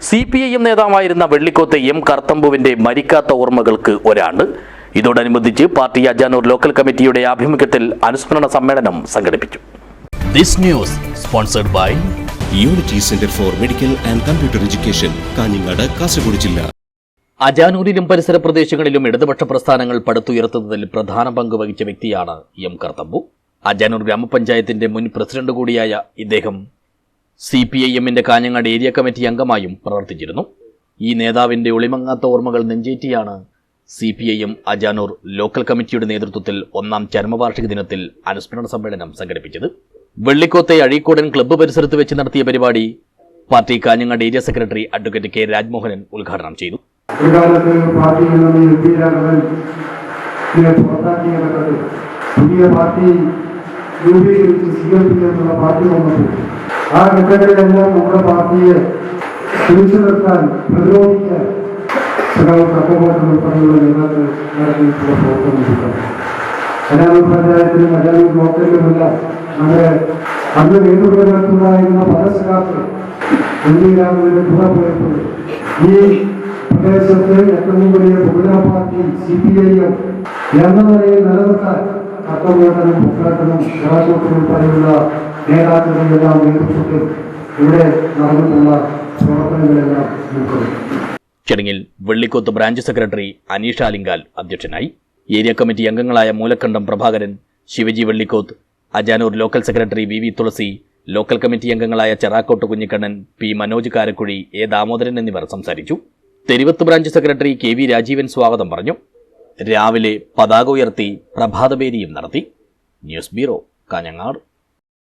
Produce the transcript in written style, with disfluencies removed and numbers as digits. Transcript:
CPIM നേതാവായിരുന്ന Vellikoth M കർത്തമ്പുവിന്റെ മരിക്കാത്ത ഓർമ്മകൾക്ക് ഒരാണ്ട്. ഇതോടനുബന്ധിച്ച് പാർട്ടി അജാനൂർ ലോക്കൽ കമ്മിറ്റിയുടെ ആഭിമുഖ്യത്തിൽ അനുസ്മരണ സമ്മേളനം സംഘടിപ്പിച്ചു. This news sponsored by Unity Centre for Medical and Computer Education, Kanhangad, Kasaragod ജില്ല. അജാനൂരിലും പരിസര പ്രദേശങ്ങളിലും ഇടതുപക്ഷ പ്രസ്ഥാനങ്ങൾ പടുത്തുയർത്തുന്നതിൽ പ്രധാന പങ്ക് വഹിച്ച വ്യക്തിയാണ് എം കർത്തമ്പു. അജാനൂർ ഗ്രാമപഞ്ചായത്തിന്റെ മുൻ പ്രസിഡന്റ് കൂടിയായ ഇദ്ദേഹം CPIMന്റെ കാഞ്ഞങ്ങാട് ഏരിയ കമ്മിറ്റി അംഗമായും പ്രവർത്തിച്ചിരുന്നു. ഈ നേതാവിന്റെ ഒളിമങ്ങാത്ത ഓർമ്മകൾ നെഞ്ചേറ്റിയാണ് CPIM അജാനൂർ ലോക്കൽ കമ്മിറ്റിയുടെ നേതൃത്വത്തിൽ 1ാം ചരമവാർഷിക ദിനത്തിൽ അനുസ്മരണ സമ്മേളനം സംഘടിപ്പിച്ചത്. വെള്ളിക്കോത്തെ അഴീക്കോടൻ ക്ലബ്ബ് പരിസരത്ത് വെച്ച് നടത്തിയ പരിപാടി party Kanhangad area secretary advocate K Rajmohanan ഉദ്ഘാടനം ചെയ്തു. ആ ഘട്ടങ്ങളിലെല്ലാം നമ്മുടെ പാർട്ടിയെ പിടിച്ചു നിർത്താൻ, പ്രതിരോധിക്കാൻ കക്കോട്ടം ഉൾപ്പെടെയുള്ള നേതാക്കൾ നടത്തിയിട്ടുള്ള പ്രവർത്തനം. അജാനൂർ പഞ്ചായത്തിലും അജാനൂർ ബ്ലോക്കിലുമെല്ലാം നമ്മുടെ അന്ന് നേതൃത്വത്തിലുണ്ടായിരുന്ന പല സഖാക്കൾ ഇന്ത്യയിലാകുന്നതിന് ഗുണപ്പോയപ്പോൾ ഈ പ്രദേശത്ത് ഏറ്റവും വലിയ ബഹുജന പാർട്ടി CPIM എന്ന നിലയിൽ നിലനിർത്താൻ കക്കോട്ടനും മുക്കാട്ടനും ജവാശോട്ടനും ഉൾപ്പെടെയുള്ള നേതാക്കളുടെയെല്ലാം നേതൃത്വത്തിൽ ഇവിടെ നടന്നിട്ടുള്ള പ്രവർത്തനങ്ങളെല്ലാം നോക്കുന്നു. ചടങ്ങിൽ വെള്ളിക്കോത്ത് ബ്രാഞ്ച് സെക്രട്ടറി അനീഷ അലിങ്കാൽ അധ്യക്ഷനായി. ഏരിയ കമ്മിറ്റി അംഗങ്ങളായ Moolakkandam Prabhakaran, Shivaji Vellikoth, Ajanur local secretary VV Thulasi, local committee അംഗങ്ങളായ ചെറാക്കോട്ട് കുഞ്ഞിക്കണ്ണൻ, P മനോജ് കാരക്കുഴി, A ദാമോദരൻ എന്നിവർ സംസാരിച്ചു. തെരുവത്ത് ബ്രാഞ്ച് സെക്രട്ടറി KV രാജീവൻ സ്വാഗതം പറഞ്ഞു. രാവിലെ പതാക ഉയർത്തി പ്രഭാതപേരിയും നടത്തി. News bureau, Kanhangad.